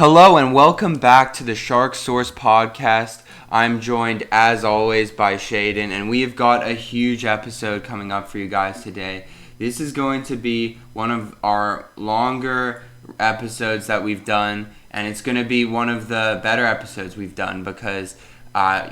Hello and welcome back to the Shark Source podcast. I'm joined as always by Shaedon, and we have got a huge episode coming up for you guys today. This is going to be one of our longer episodes that we've done, and it's going to be one of the better episodes we've done because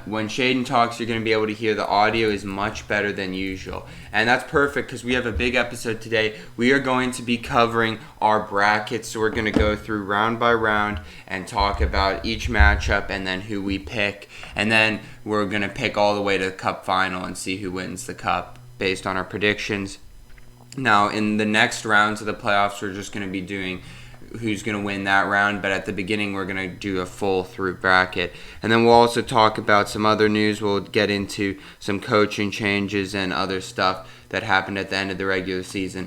when Shaedon talks, you're going to be able to hear the audio is much better than usual. And that's perfect because we have a big episode today. We are going to be covering our brackets, so we're going to go through round by round and talk about each matchup and then who we pick. And then we're going to pick all the way to the cup final and see who wins the cup based on our predictions. Now, in the next rounds of the playoffs, we're just going to be doing who's going to win that round, but at the beginning we're going to do a full through bracket. And then we'll also talk about some other news. We'll get into some coaching changes and other stuff that happened at the end of the regular season.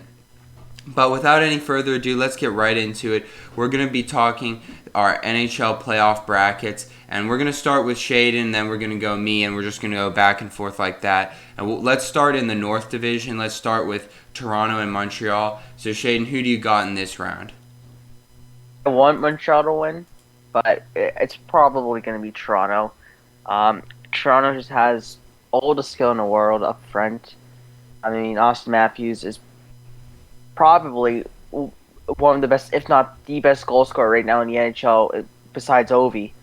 But without any further ado, let's get right into it. We're going to be talking our NHL playoff brackets, and we're going to start with Shaedon, then we're going to go me, and we're just going to go back and forth like that. And let's start in the North Division. Let's start with Toronto and Montreal. So Shaedon, who do you got in this round? I want Montreal to win, but it's probably going to be Toronto. Toronto just has all the skill in the world up front. I mean, Austin Matthews is probably one of the best, if not the best goal scorer right now in the NHL, besides Ovi.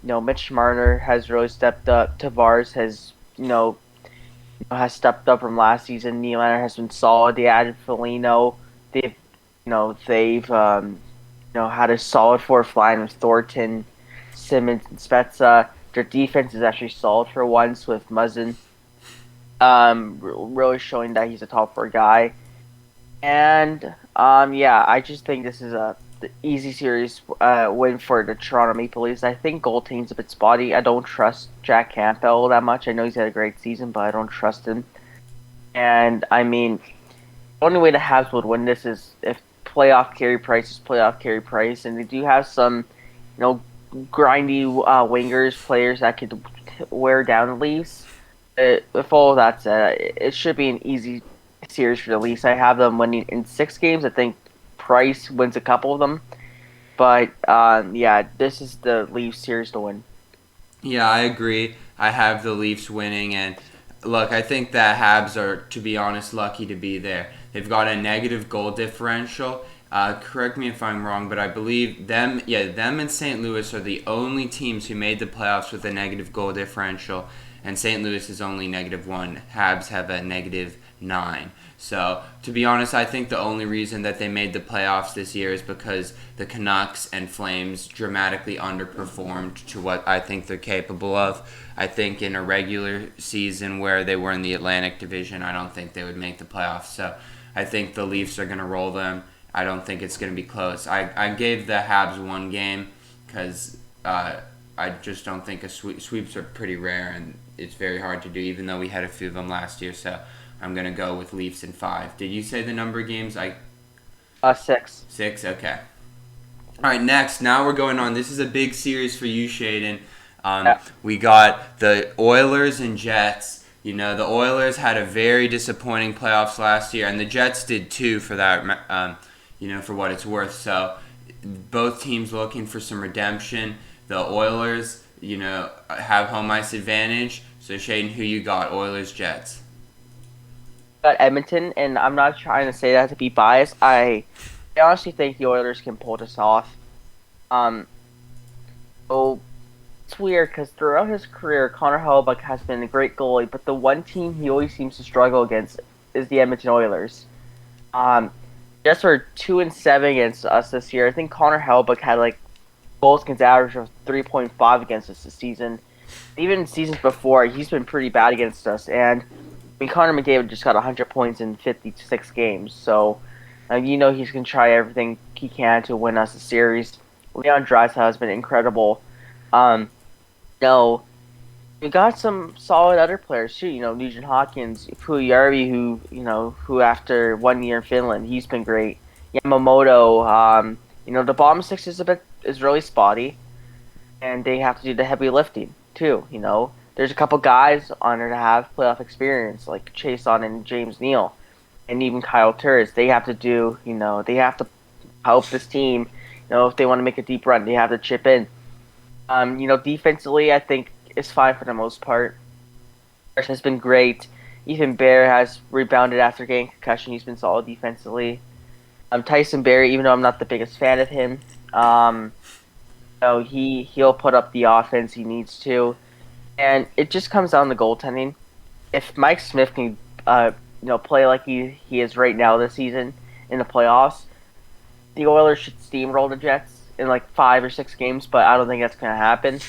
Mitch Marner has really stepped up. Tavares has stepped up from last season. Nylander has been solid. They added Foligno. They've had a solid fourth line with Thornton, Simmons, and Spezza. Their defense is actually solid for once with Muzzin. Really showing that he's a top four guy. And I just think this is the easy series win for the Toronto Maple Leafs. I think goaltending's a bit spotty. I don't trust Jack Campbell that much. I know he's had a great season, but I don't trust him. And I mean, the only way the Habs would win this is if playoff Carey Price, and they do have some, grindy wingers, players that could wear down the Leafs. With all of that said, it should be an easy series for the Leafs. I have them winning in 6 games. I think Price wins a couple of them, but this is the Leafs series to win. Yeah, I agree. I have the Leafs winning, and look, I think the Habs are, to be honest, lucky to be there. They've got a negative goal differential. Correct me if I'm wrong, but I believe them and St. Louis are the only teams who made the playoffs with a negative goal differential, and St. Louis is only -1. Habs have a -9. So, to be honest, I think the only reason that they made the playoffs this year is because the Canucks and Flames dramatically underperformed to what I think they're capable of. I think in a regular season where they were in the Atlantic Division, I don't think they would make the playoffs. So, I think the Leafs are going to roll them. I don't think it's going to be close. I gave the Habs 1 game because I just don't think sweeps are pretty rare, and it's very hard to do, even though we had a few of them last year. So I'm going to go with Leafs in 5. Did you say the number of games? 6. 6? Okay. All right, next. Now we're going on. This is a big series for you, Shaedon. We got the Oilers and Jets. The Oilers had a very disappointing playoffs last year, and the Jets did too for that, for what it's worth. So both teams looking for some redemption. The Oilers, have home ice advantage. So, Shaedon, who you got? Oilers, Jets? Got Edmonton, and I'm not trying to say that to be biased. I honestly think the Oilers can pull this off. So it's weird because throughout his career, Connor Hellebuyck has been a great goalie, but the one team he always seems to struggle against is the Edmonton Oilers. Jets are 2-7 against us this year. I think Connor Hellebuyck had goals against average of 3.5 against us this season. Even in seasons before, he's been pretty bad against us. And Connor McDavid just got 100 points in 56 games. So, he's going to try everything he can to win us a series. Leon Draisaitl has been incredible. We got some solid other players too. Nugent Hopkins, Puljujarvi, who after 1 year in Finland, he's been great. Yamamoto. The bottom 6 is really spotty, and they have to do the heavy lifting too. There's a couple guys on there that have playoff experience, like Chason and James Neal, and even Kyle Turris. They have to help this team, if they want to make a deep run, they have to chip in. Defensively, I think is fine for the most part. Has been great. Ethan Bear has rebounded after getting concussion. He's been solid defensively. Tyson Berry, even though I'm not the biggest fan of him, um, he'll put up the offense he needs to, and it just comes down to goaltending. If Mike Smith can, play like he is right now this season in the playoffs, the Oilers should steamroll the Jets in like 5 or 6 games. But I don't think that's going to happen.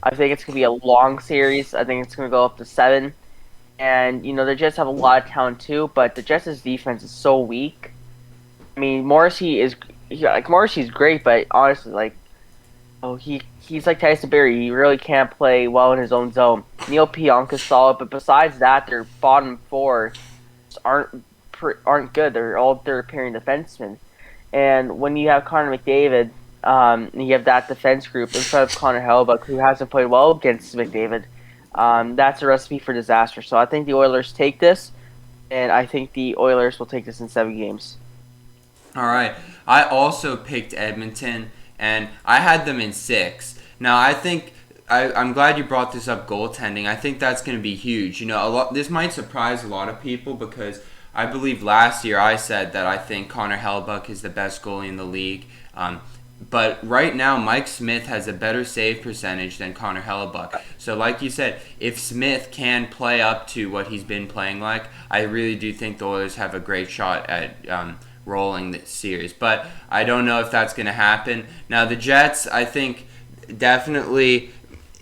I think it's going to be a long series. I think it's going to go up to 7. And the Jets have a lot of talent too, but the Jets' defense is so weak. I mean, Morrissey's great, but honestly, he's like Tyson Berry. He really can't play well in his own zone. Neil Pionka's solid, but besides that, their bottom 4 aren't good. They're all third-pairing defensemen. And when you have Connor McDavid, and you have that defense group instead of Connor Hellebuyck, who hasn't played well against McDavid, that's a recipe for disaster. So I think the Oilers take this, and I think the Oilers will take this in 7 games. All right. I also picked Edmonton, and I had them in 6. Now, I think I'm glad you brought this up, goaltending. I think that's going to be huge. This might surprise a lot of people because I believe last year I said that I think Connor Hellebuyck is the best goalie in the league. But right now, Mike Smith has a better save percentage than Connor Hellebuyck. So like you said, if Smith can play up to what he's been playing like, I really do think the Oilers have a great shot at rolling this series. But I don't know if that's going to happen. Now, the Jets, I think definitely,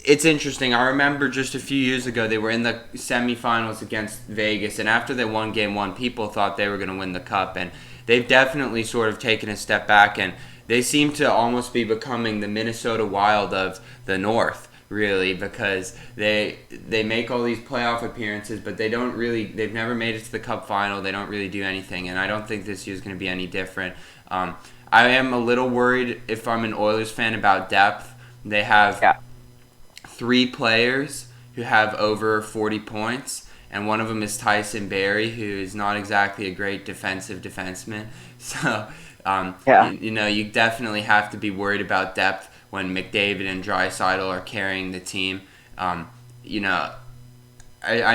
it's interesting. I remember just a few years ago, they were in the semifinals against Vegas, and after they won Game 1, people thought they were going to win the Cup, and they've definitely sort of taken a step back, and they seem to almost be becoming the Minnesota Wild of the North, really, because they make all these playoff appearances, but they've never made it to the Cup final. They don't really do anything, and I don't think this year is going to be any different. I am a little worried if I'm an Oilers fan about depth. They have 3 players who have over 40 points, and one of them is Tyson Berry, who is not exactly a great defensive defenseman. So you definitely have to be worried about depth when McDavid and Draisaitl are carrying the team. I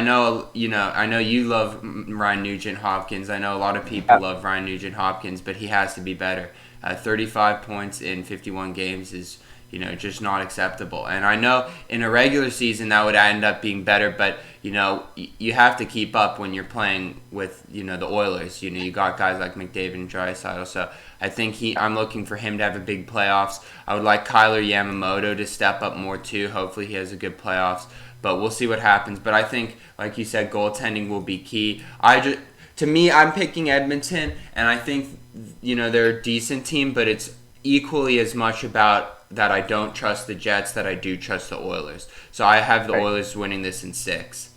know you love Ryan Nugent-Hopkins. I know a lot of people love Ryan Nugent-Hopkins, but he has to be better. 35 points in 51 games is just not acceptable. And I know in a regular season that would end up being better, but you have to keep up when you're playing with the Oilers. You got guys like McDavid and Draisaitl, so I think I'm looking for him to have a big playoffs. I would like Kyler Yamamoto to step up more too. Hopefully he has a good playoffs, but we'll see what happens. But I think, like you said, goaltending will be key. To me, I'm picking Edmonton, and I think they're a decent team, but it's equally as much about that I don't trust the Jets that I do trust the Oilers. So I have the Oilers winning this in 6.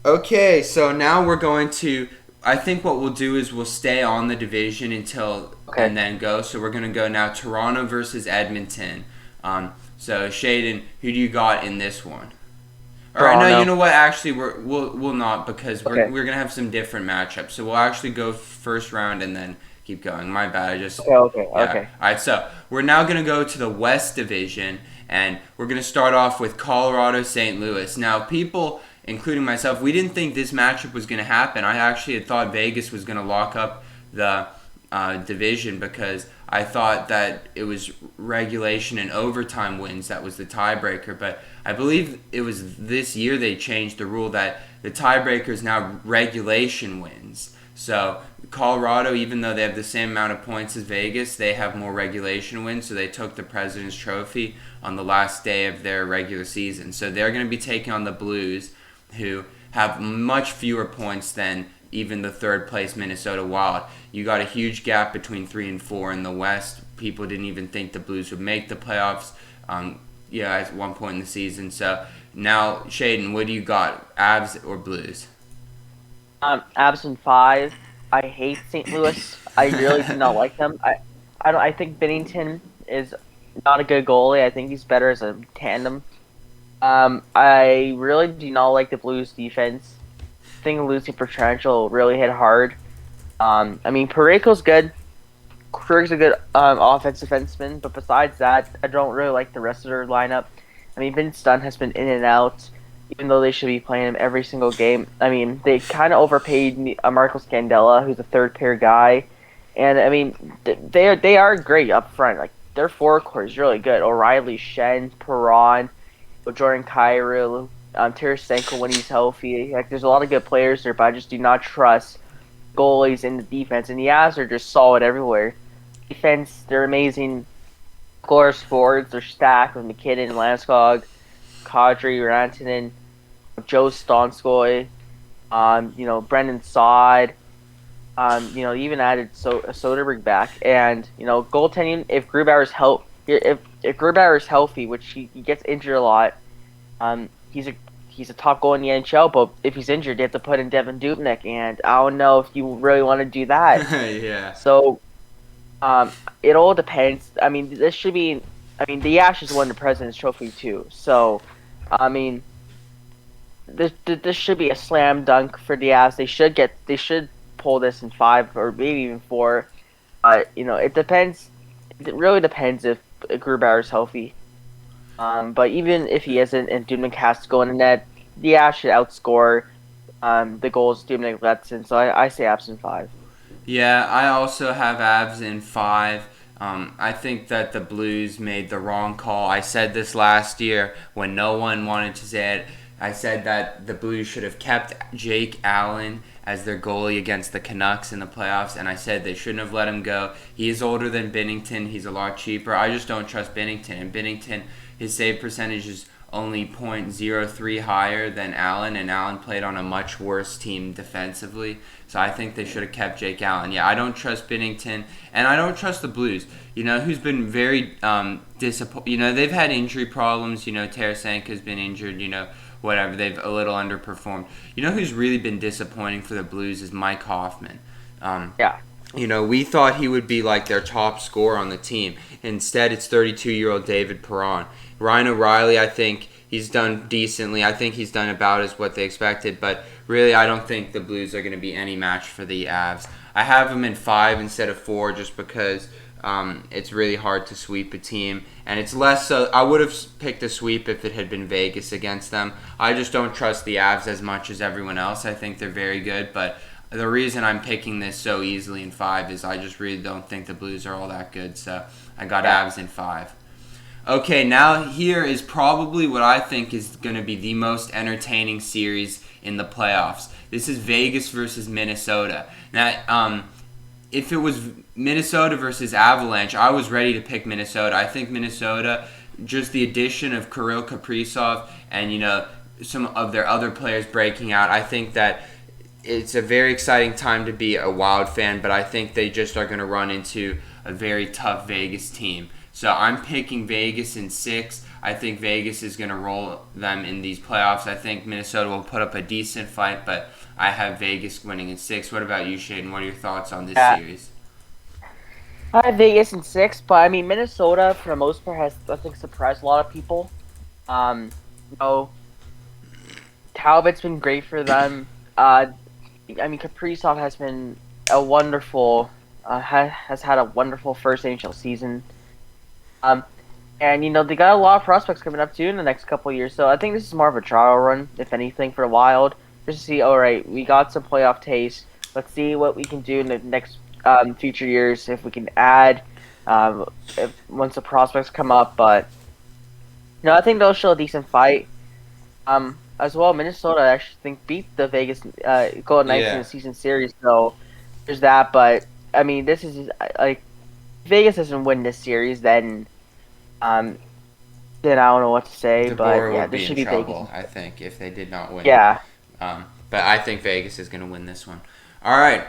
Okay, so now we're going to, I think what we'll do is we'll stay on the division and then go. So we're going to go now Toronto versus Edmonton. So Shaedon, who do you got in this one? All right, no, you know what? Actually, we'll not, because we're going to have some different matchups. So we'll actually go first round and then keep going. My bad. Okay. All right, so we're now going to go to the West Division, and we're going to start off with Colorado St. Louis. Now, people, including myself, we didn't think this matchup was going to happen. I actually had thought Vegas was going to lock up the division because I thought that it was regulation and overtime wins that was the tiebreaker. But I believe it was this year they changed the rule that the tiebreaker is now regulation wins. So Colorado, even though they have the same amount of points as Vegas, they have more regulation wins, so they took the President's Trophy on the last day of their regular season. So they're going to be taking on the Blues, who have much fewer points than even the third-place Minnesota Wild. You got a huge gap between 3 and 4 in the West. People didn't even think the Blues would make the playoffs at one point in the season. So now, Shaedon, what do you got, Avs or Blues? Avs in 5. I hate St. Louis. I really do not like them. I think Binnington is not a good goalie. I think he's better as a tandem. I really do not like the Blues defense. I think losing Pietrangelo really hit hard. Parayko's good, Krug's a good offensive defenseman, but besides that, I don't really like the rest of their lineup. I mean, Vince Dunn has been in and out, even though they should be playing him every single game. I mean, they kind of overpaid Marco Scandella, who's a third pair guy, and I mean, they are great up front. Like their forward core is really good. O'Reilly, Shen, Perron, Jordan Kyrou, Tarasenko when he's healthy. Like, there's a lot of good players there, but I just do not trust goalies in the defense. And the Avs are just solid everywhere. Defense, they're amazing. Scorers, forwards, they're stacked with McKinnon, Landeskog, Kadri, Rantanen, Joe Stonskoy, Brendan Saad. Even added Soderberg back, and goaltending. If Grubauer's healthy, which he gets injured a lot, he's a top goal in the NHL. But if he's injured, they have to put in Devin Dubnyk, and I don't know if you really want to do that. Yeah. So, it all depends. I mean, this should be. I mean, the Ashes won the President's Trophy too, so I mean, this should be a slam dunk for the Avs. They should pull this in 5 or maybe even 4. It depends. It really depends if Grubauer's healthy. But even if he isn't and Dubnyk has to go in the net, the Avs should outscore the goals Dubnyk lets in. So I say Avs in 5. Yeah, I also have Avs in 5. I think that the Blues made the wrong call. I said this last year when no one wanted to say it. I said that the Blues should have kept Jake Allen as their goalie against the Canucks in the playoffs, and I said they shouldn't have let him go. He is older than Binnington. He's a lot cheaper. I just don't trust Binnington. And Binnington, his save percentage is only .03 higher than Allen, and Allen played on a much worse team defensively. So I think they should have kept Jake Allen. Yeah, I don't trust Binnington, and I don't trust the Blues. Who's been very disappointed. They've had injury problems. Tarasenko's been injured. Whatever, they've a little underperformed. Who's really been disappointing for the Blues is Mike Hoffman. Yeah. We thought he would be like their top scorer on the team. Instead, it's 32-year-old David Perron. Ryan O'Reilly, I think he's done decently. I think he's done about as what they expected. But really, I don't think the Blues are going to be any match for the Avs. I have them in 5 instead of 4 just because it's really hard to sweep a team. And it's less so. I would have picked a sweep if it had been Vegas against them. I just don't trust the Avs as much as everyone else. I think they're very good. But the reason I'm picking this so easily in 5 is I just really don't think the Blues are all that good. So I got Avs in 5. Okay, now here is probably what I think is going to be the most entertaining series in the playoffs. This is Vegas versus Minnesota. Now, if it was Minnesota versus Avalanche, I was ready to pick Minnesota. I think Minnesota, just the addition of Kirill Kaprizov and, some of their other players breaking out, I think that it's a very exciting time to be a Wild fan, but I think they just are going to run into a very tough Vegas team. So I'm picking Vegas in 6. I think Vegas is going to roll them in these playoffs. I think Minnesota will put up a decent fight, but I have Vegas winning in 6. What about you, Shaedon? What are your thoughts on this series? I have Vegas in 6, but I mean Minnesota for the most part has, I think, surprised a lot of people. Talbot's been great for them. Kaprizov has been a wonderful, has had a wonderful first NHL season. And they got a lot of prospects coming up too in the next couple of years. So I think this is more of a trial run, if anything, for the Wild, just to see. All right, we got some playoff taste. Let's see what we can do in the next future years if we can add once the prospects come up. But I think they'll show a decent fight. As well, Minnesota I actually think beat the Vegas Golden Knights in the season series. So there's that. But I mean, this is like Vegas doesn't win this series, then I don't know what to say. DeBoer but this should be trouble, Vegas. I think, if they did not win. Yeah. But I think Vegas is going to win this one. All right.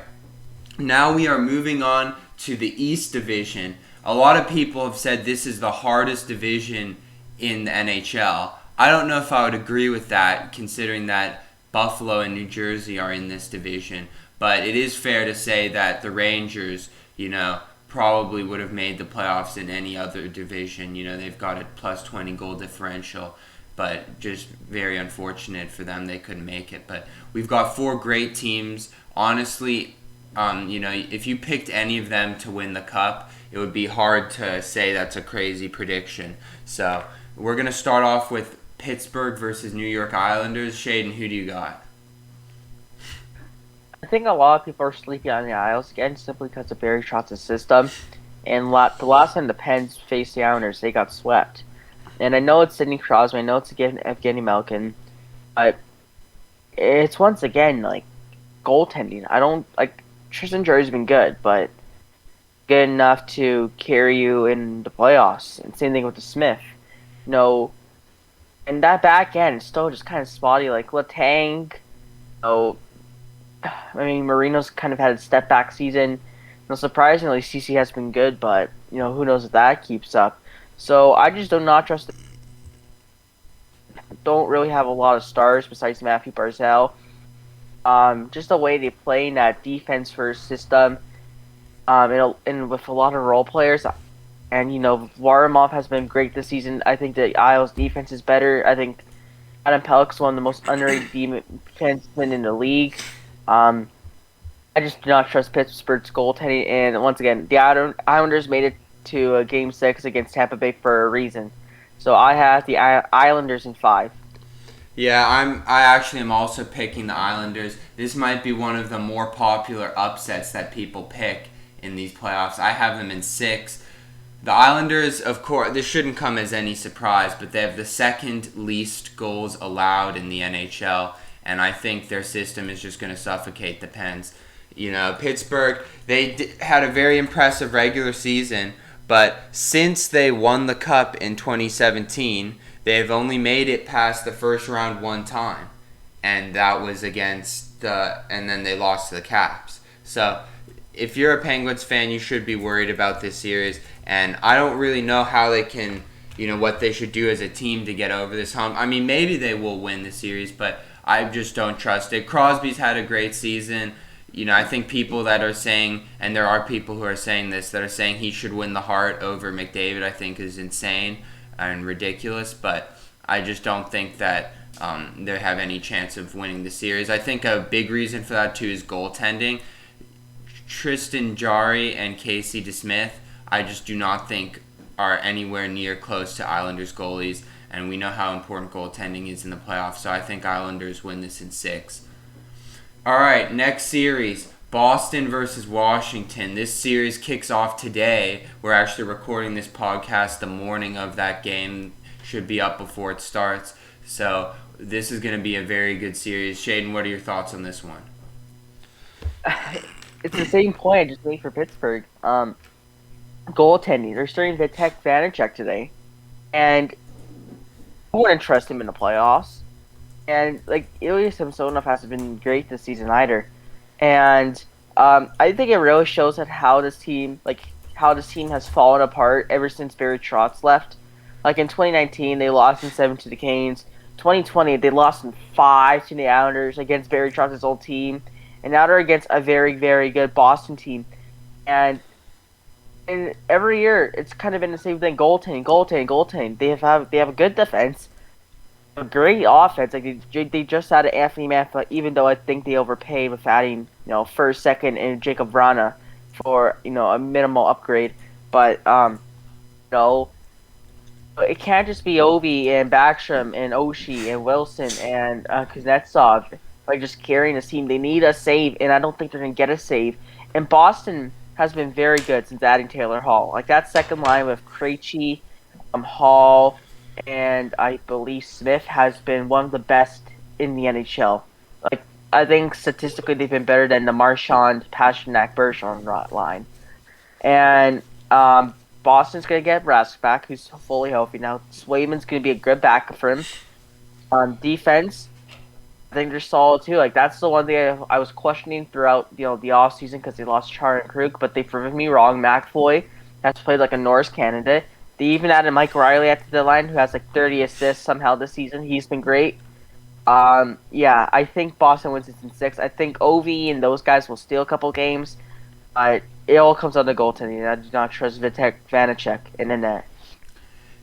Now we are moving on to the East Division. A lot of people have said this is the hardest division in the NHL. I don't know if I would agree with that, considering that Buffalo and New Jersey are in this division. But it is fair to say that the Rangers, probably would have made the playoffs in any other division. They've got a plus 20 goal differential, but just very unfortunate for them they couldn't make it. But we've got 4 great teams. Honestly, if you picked any of them to win the cup, it would be hard to say that's a crazy prediction. So we're gonna start off with Pittsburgh versus New York Islanders. Shaedon, who do you got? I think a lot of people are sleeping on the Isles again simply because of Barry Trotz's system. And the last time the Pens faced the Islanders, they got swept. And I know it's Sidney Crosby, I know it's again Evgeny Malkin, but it's once again like goaltending. I don't like Tristan Jarry's been good, but good enough to carry you in the playoffs. And same thing with the Smith. No, and that back end is still just kind of spotty. Like Letang, oh, I mean Marino's kind of had a step back season. Surprisingly, CC has been good, but who knows if that keeps up. So I just do not trust. Don't really have a lot of stars besides Matthew Barzal. Just the way they play in that defense first system. And with a lot of role players, and Varlamov has been great this season. I think the Isles defense is better. I think Adam Pellick's one of the most underrated defensemen in the league. I just do not trust Pittsburgh's goaltending, and once again, the Islanders made it to Game 6 against Tampa Bay for a reason. So I have the Islanders in 5. Yeah, I actually am also picking the Islanders. This might be one of the more popular upsets that people pick in these playoffs. I have them in 6. The Islanders, of course, this shouldn't come as any surprise, but they have the second least goals allowed in the NHL, and I think their system is just going to suffocate the Pens. Pittsburgh, they had a very impressive regular season, but since they won the Cup in 2017, they've only made it past the first round one time, and that was and then they lost to the Caps. So if you're a Penguins fan, you should be worried about this series, and I don't really know how they can, what they should do as a team to get over this hump. I mean, maybe they will win the series, but I just don't trust it. Crosby's had a great season. I think people that are saying, and there are people who are saying this, that are saying he should win the Hart over McDavid, I think is insane and ridiculous, but I just don't think that they have any chance of winning the series. I think a big reason for that, too, is goaltending. Tristan Jarry and Casey DeSmith, I just do not think are anywhere near close to Islanders goalies, and we know how important goaltending is in the playoffs, so I think Islanders win this in 6. All right, next series, Boston versus Washington. This series kicks off today. We're actually recording this podcast the morning of that game. Should be up before it starts. So this is going to be a very good series. Shaedon, what are your thoughts on this one? It's the same point I just made for Pittsburgh. Goaltending. They're starting Vitek Vanacek today. And I wouldn't trust him in the playoffs. And Ilya Samsonov hasn't been great this season either, and I think it really shows that how this team has fallen apart ever since Barry Trotz left. Like in 2019, they lost in 7 to the Canes. 2020, they lost in 5 to the Islanders against Barry Trotz's old team, and now they're against a very, very good Boston team. And every year, it's kind of been the same thing: goaltending. They have a good defense. A great offense. They just added Anthony Mantha, even though I think they overpaid with adding first, second, and Jacob Vrana for a minimal upgrade. But it can't just be Ovi and Backstrom and Oshie and Wilson and Kuznetsov just carrying this team. They need a save, and I don't think they're gonna get a save. And Boston has been very good since adding Taylor Hall. That second line with Krejci, Hall, and I believe Smith has been one of the best in the NHL. I think statistically they've been better than the Marchand, Pasternak, Bergeron line. And Boston's going to get Rask back, who's fully healthy now. Swayman's going to be a good backup for him. On defense, I think they're solid too. That's the one thing I was questioning throughout the offseason because they lost Char and Krug, but they proved me wrong. McAvoy has played like a Norris candidate. They even added Mike Riley at the deadline, who has 30 assists somehow this season. He's been great. Yeah, I think Boston wins it in 6. I think Ovi and those guys will steal a couple games. But it all comes down to goaltending. I do not trust Vitek Vanacek in the net.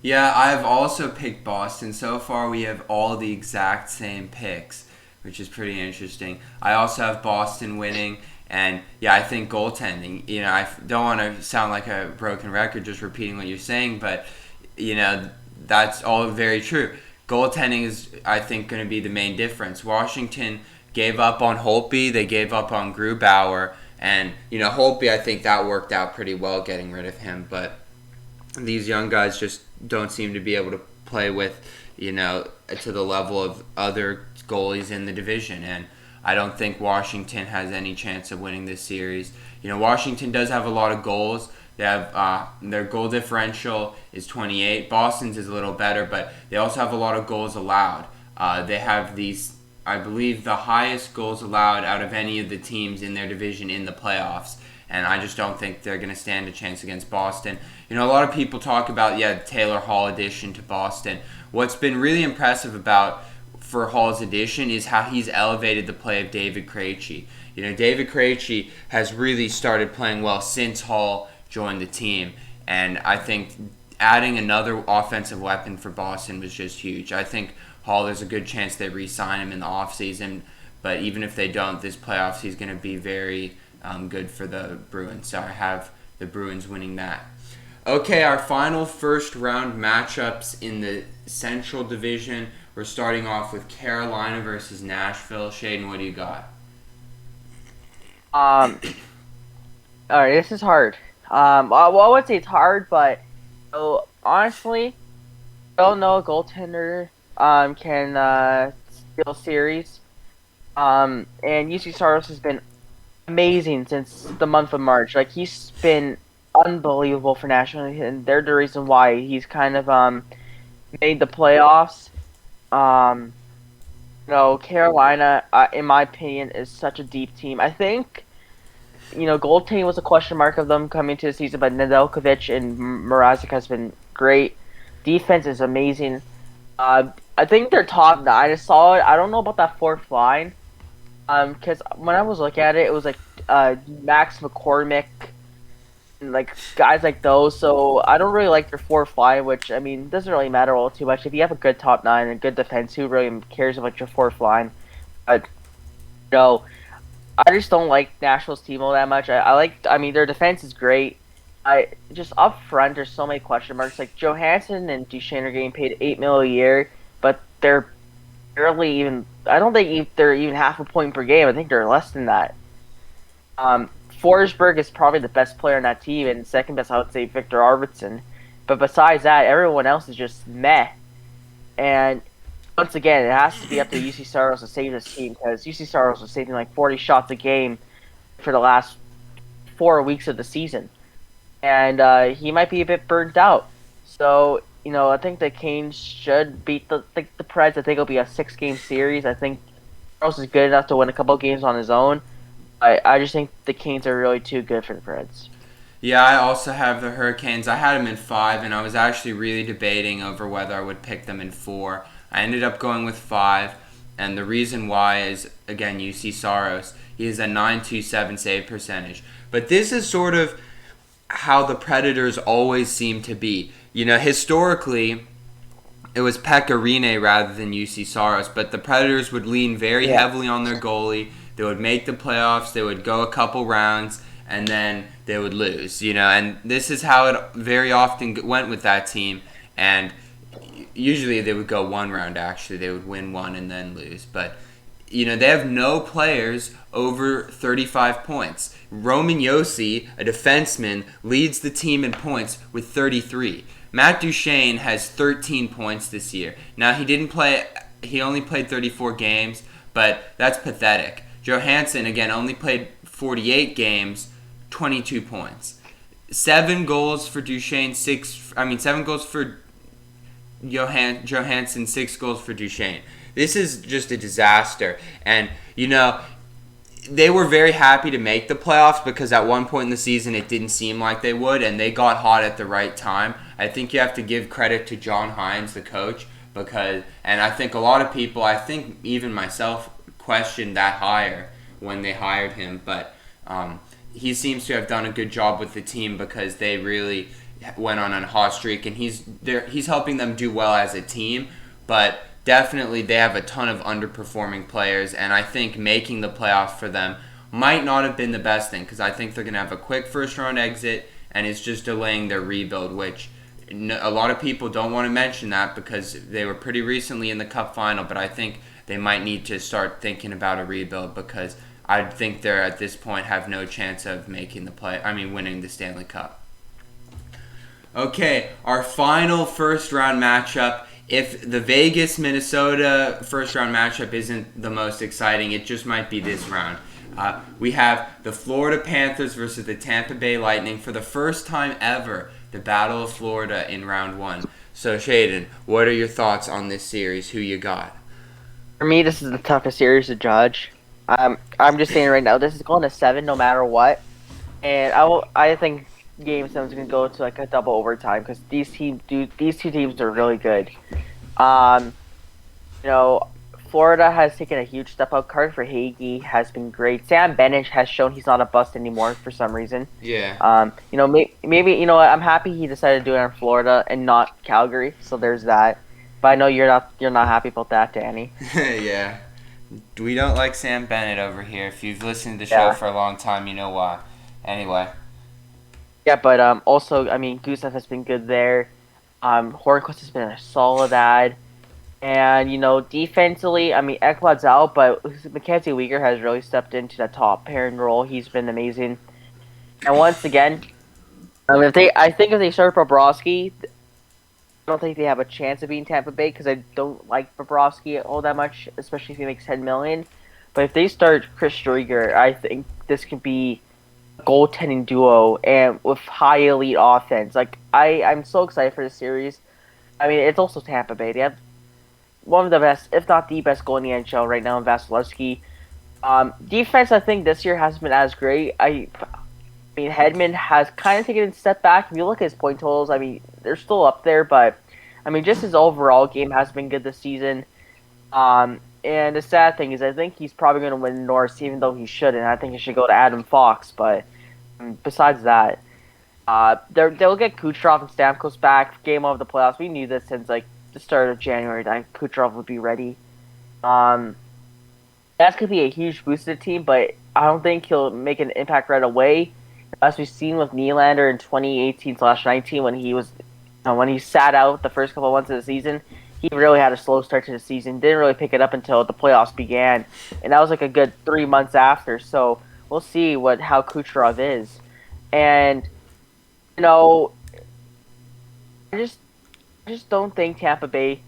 Yeah, I've also picked Boston. So far, we have all the exact same picks, which is pretty interesting. I also have Boston winning, And yeah, I think goaltending. I don't want to sound like a broken record just repeating what you're saying, but that's all very true. Goaltending is, I think, going to be the main difference. Washington gave up on Holtby, they gave up on Grubauer, and Holtby, I think that worked out pretty well getting rid of him, but these young guys just don't seem to be able to play with, to the level of other goalies in the division. And I don't think Washington has any chance of winning this series. Washington does have a lot of goals. They have their goal differential is 28. Boston's is a little better, but they also have a lot of goals allowed. They have these, I believe, the highest goals allowed out of any of the teams in their division in the playoffs. And I just don't think they're going to stand a chance against Boston. A lot of people talk about, Taylor Hall addition to Boston. What's been really impressive for Hall's addition is how he's elevated the play of David Krejci. David Krejci has really started playing well since Hall joined the team. And I think adding another offensive weapon for Boston was just huge. I think Hall, there's a good chance they re-sign him in the offseason. But even if they don't, this playoffs, he's going to be very good for the Bruins. So I have the Bruins winning that. Okay, our final first round matchups in the Central Division. We're starting off with Carolina versus Nashville. Shaedon, what do you got? All right, this is hard. Well, I would say it's hard, but honestly, I don't know a goaltender can steal series. And UC Saros has been amazing since the month of March. Like, he's been unbelievable for Nashville, and they're the reason why he's kind of made the playoffs. Carolina, in my opinion, is such a deep team. I think, goaltending was a question mark of them coming to the season, but Nedeljkovic and Mrazek has been great. Defense is amazing. I think they're top 9. I saw it. I don't know about that fourth line. Because when I was looking at it, it was like Max McCormick, and like guys like those. So I don't really like their fourth line, which doesn't really matter all too much. If you have a good top 9 and good defense, who really cares about your fourth line? But no, I just don't like Nashville's team all that much. Their defense is great. Just up front, there's so many question marks. Like Johansson and Duchesne are getting paid $8 million a year, but they're barely even. I don't think they're even half a point per game. I think they're less than that. Forsberg is probably the best player on that team, and second best, I would say, Victor Arvidsson. But besides that, everyone else is just meh. And once again, it has to be up to UC Saros to save this team, because UC Saros was saving like 40 shots a game for the last 4 weeks of the season. And he might be a bit burnt out. So, I think the Canes should beat the Preds. I think it'll be a 6-game series. I think Saros is good enough to win a couple games on his own. I just think the Canes are really too good for the Preds. Yeah, I also have the Hurricanes. I had them in 5, and I was actually really debating over whether I would pick them in 4. I ended up going with 5, and the reason why is, again, UC Saros. He has a .927 save percentage. But this is sort of how the Predators always seem to be. Historically, it was Pekka Rinne rather than UC Saros, but the Predators would lean very heavily on their goalie. They would make the playoffs, they would go a couple rounds, and then they would lose, and this is how it very often went with that team. And usually they would go one round, actually. They would win one and then lose. But, they have no players over 35 points. Roman Josi, a defenseman, leads the team in points with 33. Matt Duchesne has 13 points this year. Now, he only played 34 games, but that's pathetic. Johansson, again, only played 48 games, 22 points. 7 goals for Duchesne, 7 goals for Johansson, 6 goals for Duchesne. This is just a disaster. And, they were very happy to make the playoffs because at one point in the season it didn't seem like they would, and they got hot at the right time. I think you have to give credit to John Hines, the coach, and I think a lot of people, I think even myself, questioned that hire when they hired him, but he seems to have done a good job with the team because they really went on a hot streak, and he's helping them do well as a team. But definitely they have a ton of underperforming players, and I think making the playoffs for them might not have been the best thing, because I think they're going to have a quick first round exit, and it's just delaying their rebuild, which a lot of people don't want to mention that because they were pretty recently in the Cup final, but I think they might need to start thinking about a rebuild, because I think they're at this point have no chance of winning the Stanley Cup. Okay, our final first round matchup. If the Vegas Minnesota first round matchup isn't the most exciting, it just might be this round. We have the Florida Panthers versus the Tampa Bay Lightning for the first time ever. The Battle of Florida in round one. So Shaedon, what are your thoughts on this series? Who you got? For me, this is the toughest series to judge. I'm just saying right now, this is going to 7 no matter what, and I think Game 7 is going to go to like a double overtime because these two teams are really good. Um, you know, Florida has taken a huge step up. Carter Verhaeghe has been great. Sam Bennett has shown he's not a bust anymore for some reason. Yeah. Maybe you know what? I'm happy he decided to do it in Florida and not Calgary. So there's that. But I know you're not happy about that, Danny. Yeah. We don't like Sam Bennett over here. If you've listened to the show for a long time, you know why. Anyway. Yeah, but also, I mean, Gusev has been good there. Hornquist has been a solid ad. And, defensively, I mean, Ekblad's out, but Mackenzie Weegar has really stepped into that top pairing role. He's been amazing. And once again, I think if they start Bobrovsky, I don't think they have a chance of beating Tampa Bay because I don't like Bobrovsky all that much, especially if he makes $10 million. But if they start Chris Driedger, I think this could be a goaltending duo and with high elite offense. Like I'm so excited for this series. I mean, it's also Tampa Bay. They have one of the best, if not the best, goal in the NHL right now in Vasilevsky. Defense, I think this year hasn't been as great. I mean, Hedman has kind of taken a step back. If you look at his point totals, I mean, they're still up there, but I mean, just his overall game has been good this season. And the sad thing is, I think he's probably going to win Norris, even though he shouldn't. I think he should go to Adam Fox. But besides that, they'll get Kucherov and Stamkos back. Game of the playoffs. We knew this since like the start of January that Kucherov would be ready. That's going to be a huge boost to the team, but I don't think he'll make an impact right away. As we've seen with Nylander in 2018/19 when he sat out the first couple of months of the season, he really had a slow start to the season. Didn't really pick it up until the playoffs began, and that was like a good 3 months after. So we'll see how Kucherov is, and I just don't think Tampa Bay.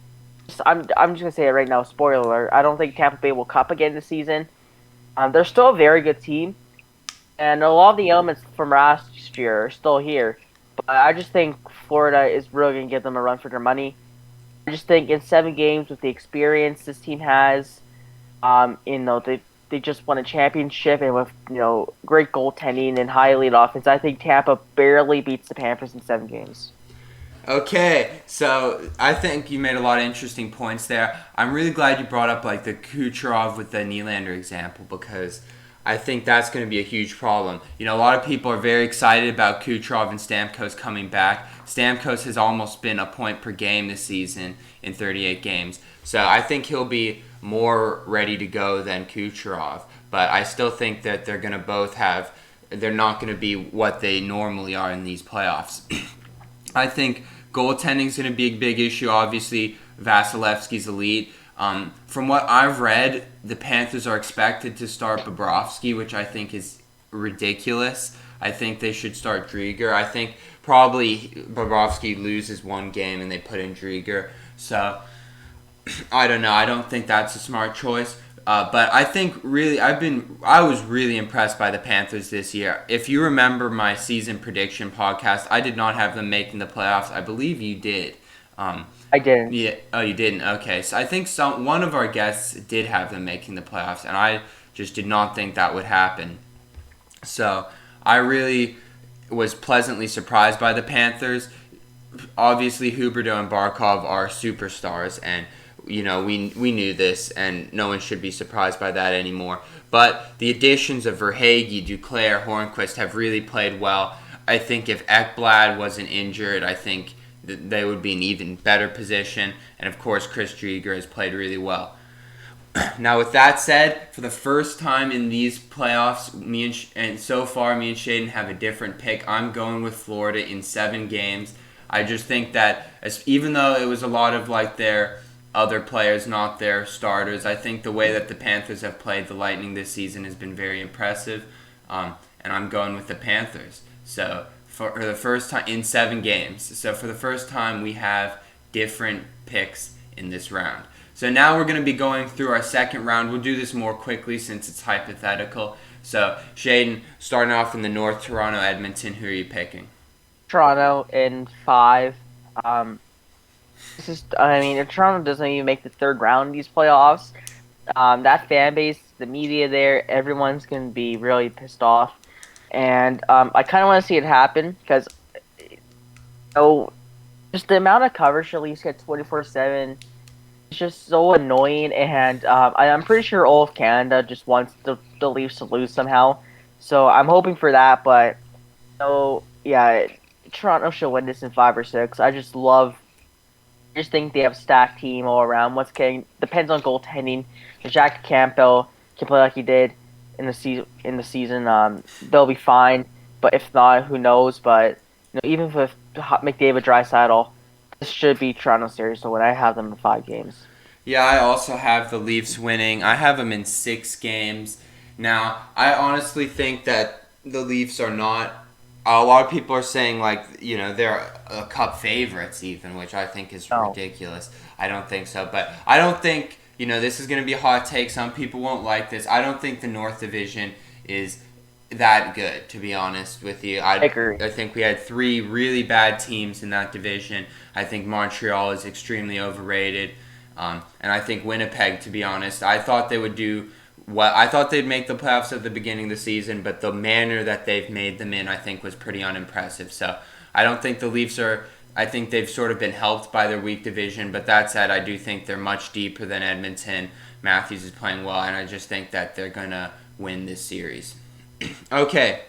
I'm just gonna say it right now. Spoiler alert: I don't think Tampa Bay will cup again this season. They're still a very good team, and a lot of the elements from last year are still here. But I just think Florida is really gonna give them a run for their money. I just think in 7 games with the experience this team has, they just won a championship and with great goaltending and high elite offense. I think Tampa barely beats the Panthers in 7 games. Okay, so I think you made a lot of interesting points there. I'm really glad you brought up like the Kucherov with the Nylander example because I think that's going to be a huge problem. A lot of people are very excited about Kucherov and Stamkos coming back. Stamkos has almost been a point per game this season in 38 games. So I think he'll be more ready to go than Kucherov. But I still think that they're not going to be what they normally are in these playoffs. I think goaltending is going to be a big issue. Obviously, Vasilevsky's elite. From what I've read, the Panthers are expected to start Bobrovsky, which I think is ridiculous. I think they should start Driedger. I think probably Bobrovsky loses 1 game and they put in Driedger. So, I don't know. I don't think that's a smart choice. But I think really, I was really impressed by the Panthers this year. If you remember my season prediction podcast, I did not have them making the playoffs. I believe you did. I didn't. Yeah. Oh, you didn't. Okay. So I think one of our guests did have them making the playoffs, and I just did not think that would happen. So I really was pleasantly surprised by the Panthers. Obviously, Huberdeau and Barkov are superstars, and we knew this, and no one should be surprised by that anymore. But the additions of Verhaeghe, Duclair, Hornquist have really played well. I think if Ekblad wasn't injured, I think they would be in even better position. And of course, Chris Driedger has played really well. Now, with that said, for the first time in these playoffs, and so far, me and Shaedon have a different pick. I'm going with Florida in 7 games. I just think that even though it was a lot of like their other players, not their starters, I think the way that the Panthers have played the Lightning this season has been very impressive. And I'm going with the Panthers. So for the first time in 7 games, so for the first time, we have different picks in this round. So now we're going to be going through our second round. We'll do this more quickly since it's hypothetical. So, Shaedon, starting off in the North, Toronto, Edmonton, who are you picking? Toronto in 5. Um, I mean, if Toronto doesn't even make the third round in these playoffs, that fan base, the media there, everyone's going to be really pissed off. And I kind of want to see it happen because, just the amount of coverage the Leafs get 24/7 is just so annoying. And I'm pretty sure all of Canada just wants the Leafs to lose somehow. So I'm hoping for that. But, yeah, Toronto should win this in 5 or 6. I just think they have a stacked team all around. Once again, depends on goaltending. If Jack Campbell can play like he did in the season, they'll be fine. But if not, who knows? But even with McDavid, Draisaitl, this should be Toronto series. So when I have them in 5 games, Yeah, I also have the Leafs winning. I have them in 6 games. Now, I honestly think that the Leafs are not. A lot of people are saying they're cup favorites even, which I think is no, ridiculous. I don't think so, but I don't think this is going to be a hot take. Some people won't like this. I don't think the North Division is that good, to be honest with you. I agree. I think we had 3 really bad teams in that division. I think Montreal is extremely overrated. And I think Winnipeg, to be honest, I thought they would do well. I thought they'd make the playoffs at the beginning of the season, but the manner that they've made them in, I think, was pretty unimpressive. So I don't think the Leafs are. I think they've sort of been helped by their weak division, but that said, I do think they're much deeper than Edmonton. Matthews is playing well, and I just think that they're going to win this series. Okay,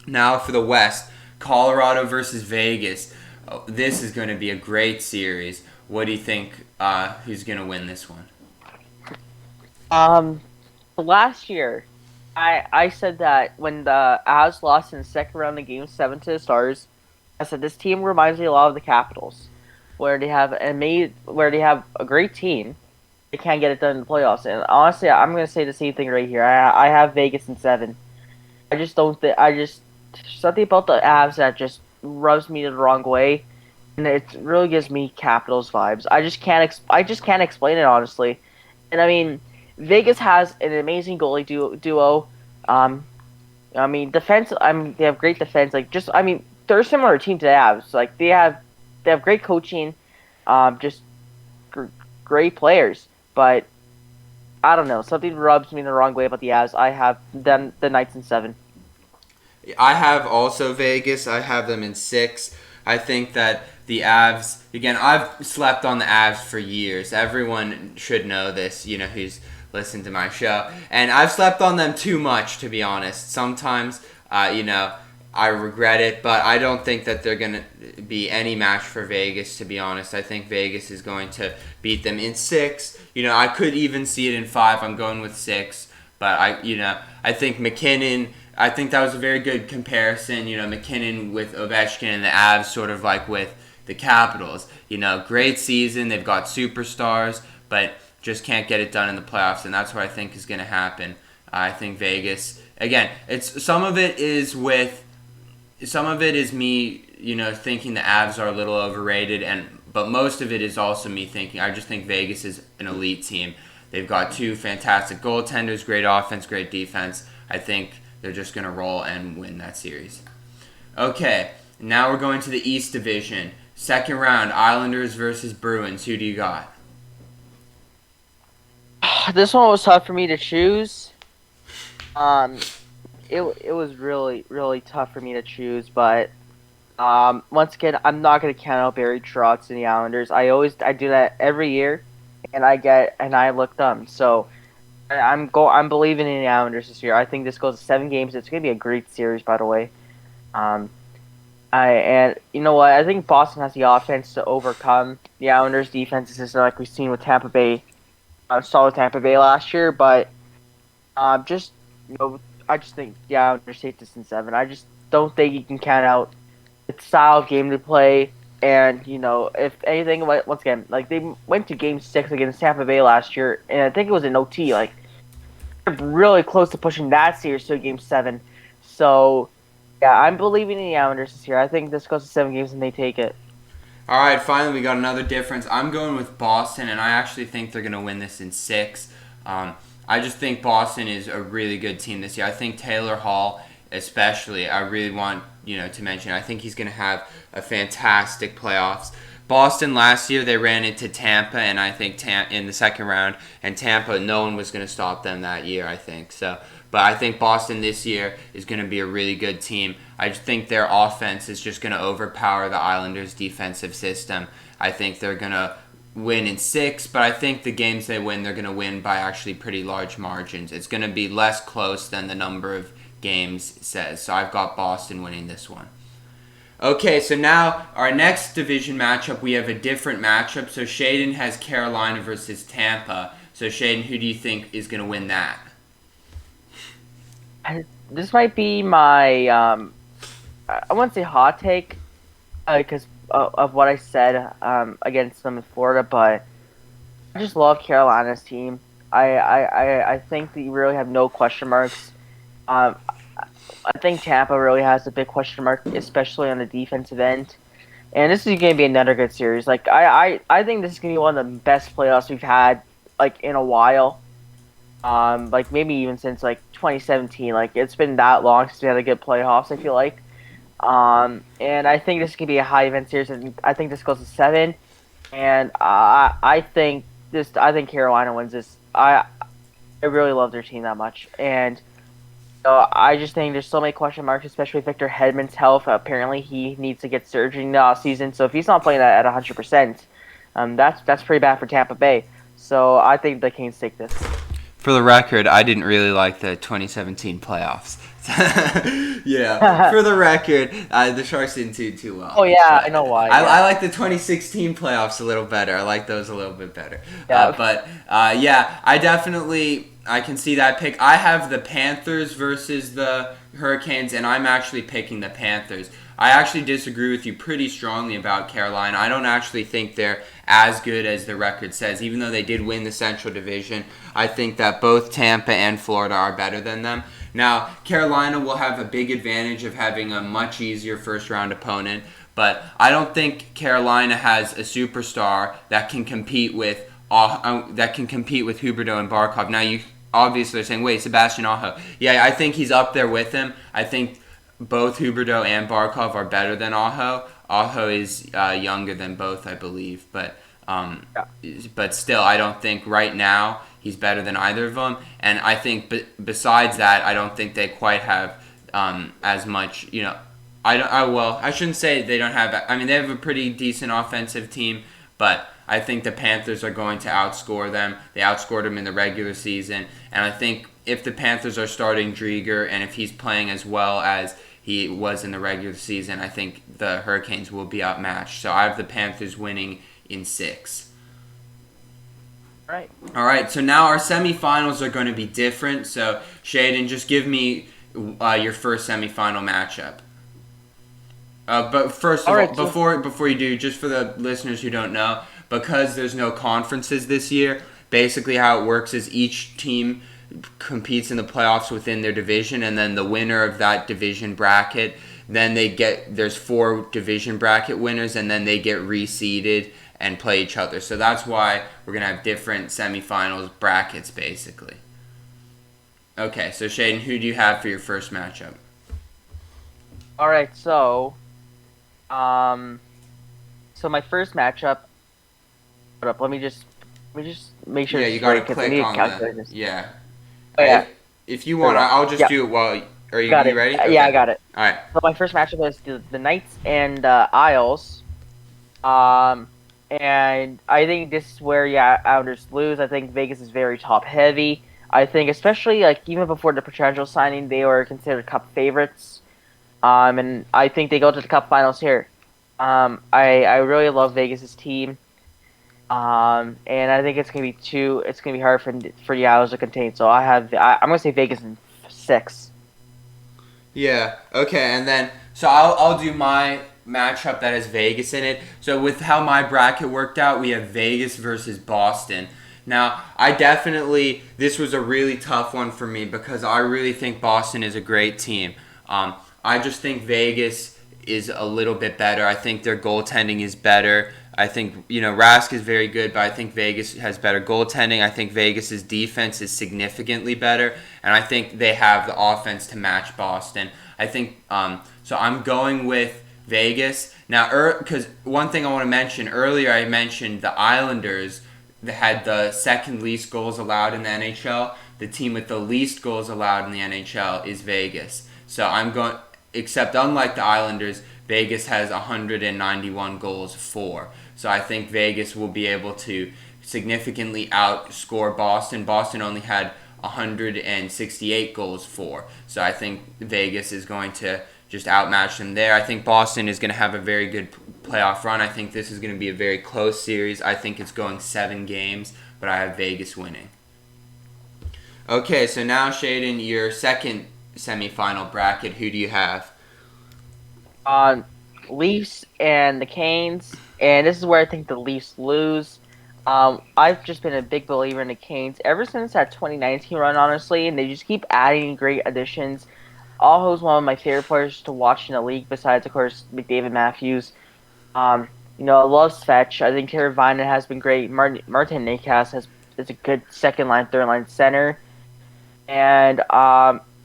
now for the West, Colorado versus Vegas. Oh, this is going to be a great series. What do you think? Who's going to win this one? Um, last year, I said that when the Avs lost in the second round of Game 7 to the Stars, I said this team reminds me a lot of the Capitals, where they have a great team, they can't get it done in the playoffs. And honestly, I'm gonna say the same thing right here. I have Vegas in 7. I just don't think I just something about the Avs that just rubs me the wrong way, and it really gives me Capitals vibes. I just can't explain it honestly. And I mean, Vegas has an amazing goalie duo. Um, I mean, defense. They have great defense. They're a similar team to the Avs. Like they have great coaching, just gr- great players. But I don't know. Something rubs me the wrong way about the Avs. I have them the Knights in 7. I have also Vegas. I have them in 6. I think that the Avs, again, I've slept on the Avs for years. Everyone should know this, who's listened to my show. And I've slept on them too much, to be honest. Sometimes, I regret it, but I don't think that they're going to be any match for Vegas, to be honest. I think Vegas is going to beat them in 6. I could even see it in 5. I'm going with 6. But I think McKinnon. I think that was a very good comparison. McKinnon with Ovechkin and the Avs, sort of like with the Capitals. Great season. They've got superstars, but just can't get it done in the playoffs, and that's what I think is going to happen. I think Vegas. Again, some of it is me, thinking the Avs are a little overrated, but most of it is also me thinking I just think Vegas is an elite team. They've got 2 fantastic goaltenders, great offense, great defense. I think they're just going to roll and win that series. Okay, now we're going to the East Division. Second round, Islanders versus Bruins. Who do you got? This one was tough for me to choose. Um, it was really really tough for me to choose, but once again, I'm not gonna count out Barry Trotz and the Islanders. I do that every year, and I look dumb. So I'm believing in the Islanders this year. I think this goes to 7 games. It's gonna be a great series, by the way. Um, and you know what? I think Boston has the offense to overcome the Islanders' defense, just like we've seen with Tampa Bay. solid Tampa Bay last year, but just I just think Islanders take this in 7. I just don't think you can count out the style of game to play. And if anything, once again, like they went to Game 6 against Tampa Bay last year, and I think it was an OT. Like they're really close to pushing that series to a Game 7. So yeah, I'm believing in the Islanders this year. I think this goes to 7 games and they take it. All right, finally we got another difference. I'm going with Boston, and I actually think they're going to win this in 6. I just think Boston is a really good team this year. I think Taylor Hall, especially, I really want to mention. I think he's going to have a fantastic playoffs. Boston last year they ran into Tampa, and I think in the second round, and Tampa, no one was going to stop them that year. I think so. But I think Boston this year is going to be a really good team. I just think their offense is just going to overpower the Islanders' defensive system. I think they're going to win in 6, but I think the games they win, they're going to win by actually pretty large margins. It's going to be less close than the number of games says. So I've got Boston winning this one. Okay, so now our next division matchup, we have a different matchup. So Shaedon has Carolina versus Tampa. So Shaedon, who do you think is going to win that? This might be my I wouldn't say hot take because of what I said against them in Florida, but I just love Carolina's team. I think that you really have no question marks. I think Tampa really has a big question mark, especially on the defensive end. And this is going to be another good series. Like I think this is going to be one of the best playoffs we've had like in a while. Like maybe even since like 2017. Like it's been that long since we had a good playoffs. I feel like. And I think this could be a high event series. And I think this goes to 7. And I think Carolina wins this. I really love their team that much, and I just think there's so many question marks, especially Victor Hedman's health. Apparently, he needs to get surgery in the off season. So if he's not playing at 100%, that's pretty bad for Tampa Bay. So I think the Kings take this. For the record, I didn't really like the 2017 playoffs. Yeah, for the record, the Sharks didn't do too well. Oh yeah, I know why. Yeah. I like the 2016 playoffs a little better. I like those a little bit better. Yeah. Yeah, I can see that pick. I have the Panthers versus the Hurricanes, and I'm actually picking the Panthers. I actually disagree with you pretty strongly about Carolina. I don't actually think they're as good as the record says. Even though they did win the Central Division, I think that both Tampa and Florida are better than them. Now, Carolina will have a big advantage of having a much easier first-round opponent, but I don't think Carolina has a superstar that can compete with Huberdeau and Barkov. Now, you obviously are saying, wait, Sebastian Aho. Yeah, I think he's up there with him. I think both Huberdeau and Barkov are better than Aho. Aho is younger than both, I believe, but still, I don't think right now he's better than either of them. And I think, besides that, I don't think they quite have as much. I shouldn't say they don't have. I mean, they have a pretty decent offensive team, but I think the Panthers are going to outscore them. They outscored them in the regular season, and I think if the Panthers are starting Drieger and if he's playing as well as he was in the regular season, I think the Hurricanes will be outmatched. So I have the Panthers winning in 6. All right, so now our semifinals are going to be different. So, Shaedon, just give me your first semifinal matchup. But first of all, before you do, just for the listeners who don't know, because there's no conferences this year, basically how it works is each team competes in the playoffs within their division, and then the winner of that division bracket, then there's 4 division bracket winners, and then they get reseeded and play each other. So that's why we're going to have different semifinals brackets, basically. Okay, so Shaedon, who do you have for your first matchup? All right, so my first matchup. Hold up, let me just make sure. Yeah, you got to click on the. Yeah. Oh, yeah. If you want, I'll just do it while. Are you ready? Okay. Yeah, I got it. All right. So my first matchup is the Knights and Isles. And I think this is where Islanders lose. I think Vegas is very top heavy. I think especially like even before the Pietrangelo signing, they were considered Cup favorites. And I think they go to the Cup finals here. I really love Vegas's team. And I think it's gonna be hard for the Isles to contain. So I'm gonna say Vegas in 6. Yeah. Okay. And then so I'll do my matchup that has Vegas in it. So with how my bracket worked out, we have Vegas versus Boston. Now, I definitely this was a really tough one for me because I really think Boston is a great team. I just think Vegas is a little bit better. I think their goaltending is better. I think Rask is very good, but I think Vegas has better goaltending. I think Vegas's defense is significantly better, and I think they have the offense to match Boston. I think so. I'm going with Vegas now. Because one thing I want to mention earlier, I mentioned the Islanders that had the second least goals allowed in the NHL. The team with the least goals allowed in the NHL is Vegas. So I'm going. Except unlike the Islanders, Vegas has 191 goals for. So I think Vegas will be able to significantly outscore Boston. Boston only had 168 goals for. So I think Vegas is going to just outmatch them there. I think Boston is going to have a very good playoff run. I think this is going to be a very close series. I think it's going 7 games, but I have Vegas winning. Okay, so now Shaedon, your second semifinal bracket, who do you have? On Leafs and the Canes, and this is where I think the Leafs lose. I've just been a big believer in the Canes ever since that 2019 run, honestly, and they just keep adding great additions. Aho's one of my favorite players to watch in the league, besides, of course, McDavid Matthews. Um, I love Svetch. I think Carolina has been great. Martin Necas is a good second line, third line center. And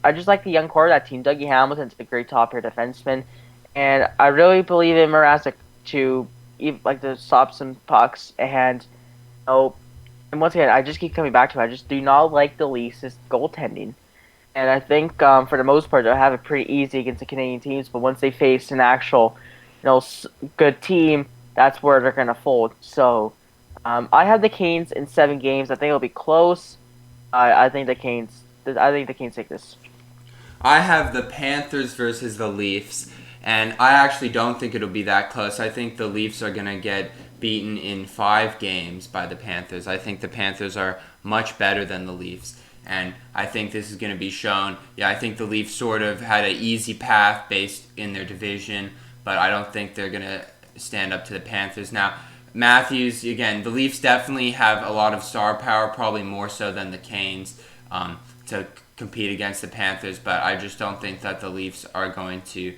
I just like the young core of that team. Dougie Hamilton's a great top pair defenseman. And I really believe in Mrazek to stop some pucks. And once again, I just keep coming back to it. I just do not like the Leafs' goaltending. And I think for the most part, they'll have it pretty easy against the Canadian teams. But once they face an actual, good team, that's where they're gonna fold. So I have the Canes in 7 games. I think it'll be close. I think the Canes. I think the Canes take this. I have the Panthers versus the Leafs, and I actually don't think it'll be that close. I think the Leafs are going to get beaten in 5 games by the Panthers. I think the Panthers are much better than the Leafs, and I think this is going to be shown. Yeah, I think the Leafs sort of had an easy path based in their division, but I don't think they're going to stand up to the Panthers. Now, Matthews, again, the Leafs definitely have a lot of star power, probably more so than the Canes, to compete against the Panthers, but I just don't think that the Leafs are going to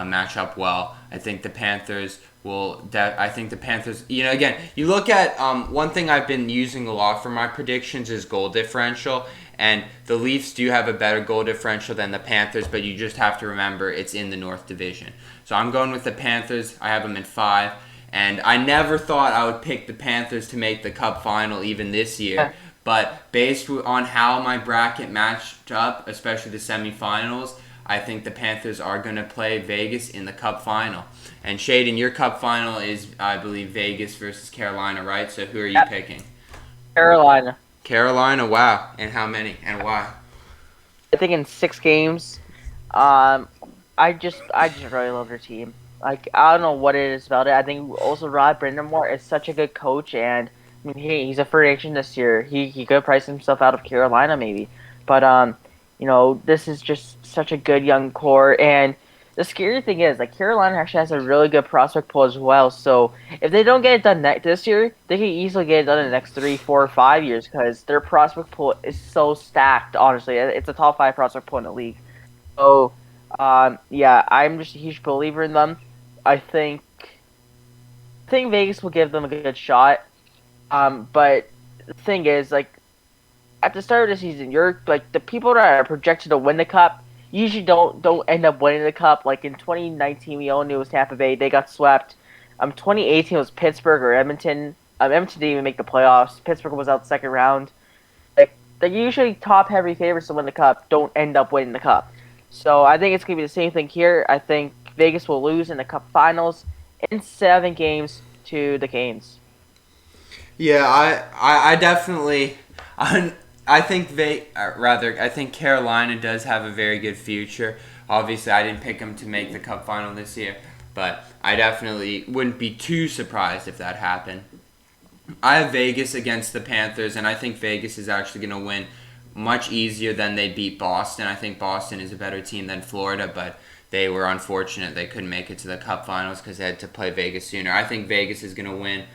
match up well. I think the Panthers will. I think the Panthers. Again, you look at one thing I've been using a lot for my predictions is goal differential, and the Leafs do have a better goal differential than the Panthers, but you just have to remember it's in the North Division. So I'm going with the Panthers. I have them in 5. And I never thought I would pick the Panthers to make the Cup final even this year. But based on how my bracket matched up, especially the semifinals, I think the Panthers are going to play Vegas in the Cup final. And Shaedon, your Cup final is, I believe, Vegas versus Carolina, right? So who are you picking? Carolina. Carolina, wow. And how many? And why? I think in 6 games. I just really love their team. Like, I don't know what it is about it. I think also Rod Brindamore is such a good coach, and I mean, he's a free agent this year. He could price himself out of Carolina maybe, but this is just such a good young core. And the scary thing is, like, Carolina actually has a really good prospect pool as well. So if they don't get it done this year, they can easily get it done in the next 3, 4, or 5 years because their prospect pool is so stacked. Honestly, it's a top 5 prospect pool in the league. So yeah, I'm just a huge believer in them. I think Vegas will give them a good shot. But the thing is, like, at the start of the season, you're like the people that are projected to win the cup usually don't end up winning the cup. Like in 2019, we all knew it was Tampa Bay; they got swept. 2018 was Pittsburgh or Edmonton. Edmonton didn't even make the playoffs. Pittsburgh was out second round. Like, the usually top heavy favorites to win the cup don't end up winning the cup. So I think it's gonna be the same thing here. I think Vegas will lose in the cup finals in 7 games to the Canes. Yeah, I definitely, I think I think Carolina does have a very good future. Obviously, I didn't pick them to make the Cup final this year, but I definitely wouldn't be too surprised if that happened. I have Vegas against the Panthers, and I think Vegas is actually going to win much easier than they beat Boston. I think Boston is a better team than Florida, but they were unfortunate they couldn't make it to the Cup Finals because they had to play Vegas sooner. I think Vegas is going to win.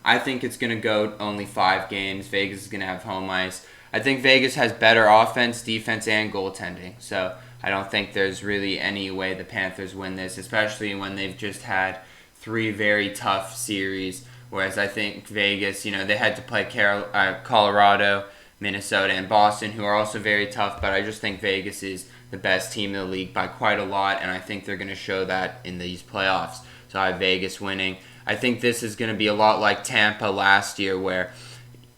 I think it's going to go only 5 games. Vegas is going to have home ice. I think Vegas has better offense, defense, and goaltending. So I don't think there's really any way the Panthers win this, especially when they've just had 3 very tough series. Whereas I think Vegas, they had to play Colorado, Minnesota, and Boston, who are also very tough. But I just think Vegas is the best team in the league by quite a lot, and I think they're going to show that in these playoffs. So I have Vegas winning. I think this is going to be a lot like Tampa last year, where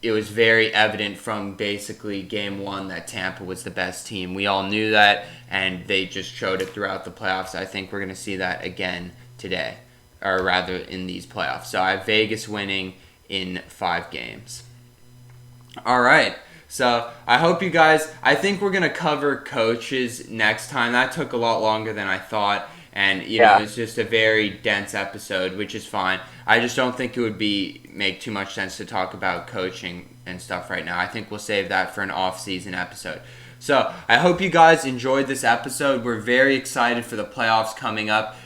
it was very evident from basically game 1 that Tampa was the best team. We all knew that, and they just showed it throughout the playoffs. I think we're going to see that again today, or rather in these playoffs. So I have Vegas winning in 5 games. All right. So I hope you guys, I think we're going to cover coaches next time. That took a lot longer than I thought. And, it's just a very dense episode, which is fine. I just don't think it would make too much sense to talk about coaching and stuff right now. I think we'll save that for an off-season episode. So I hope you guys enjoyed this episode. We're very excited for the playoffs coming up.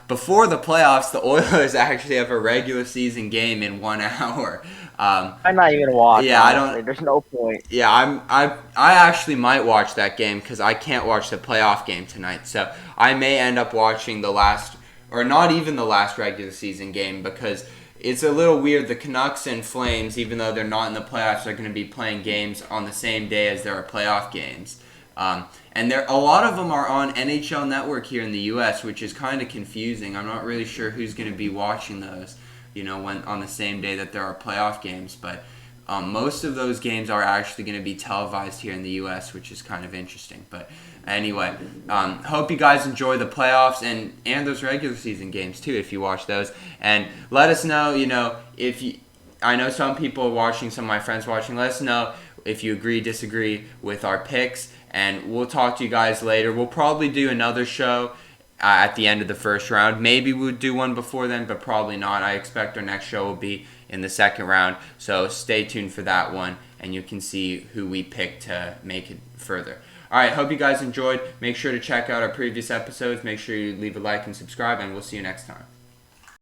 Before the playoffs, the Oilers actually have a regular season game in 1 hour. I'm not even watch. Yeah, honestly. I don't. There's no point. Yeah, I actually might watch that game because I can't watch the playoff game tonight. So I may end up watching the last, or not even the last regular season game, because it's a little weird. The Canucks and Flames, even though they're not in the playoffs, are going to be playing games on the same day as there are playoff games. And a lot of them are on NHL Network here in the U.S., which is kind of confusing. I'm not really sure who's going to be watching those, when on the same day that there are playoff games. But most of those games are actually going to be televised here in the U.S., which is kind of interesting. But anyway, hope you guys enjoy the playoffs and those regular season games too, if you watch those. And let us know, if you. I know some people are watching, some of my friends watching. Let us know if you agree, disagree with our picks. And we'll talk to you guys later. We'll probably do another show at the end of the first round. Maybe we'll do one before then, but probably not. I expect our next show will be in the second round. So stay tuned for that one, and you can see who we pick to make it further. All right, hope you guys enjoyed. Make sure to check out our previous episodes. Make sure you leave a like and subscribe, and we'll see you next time.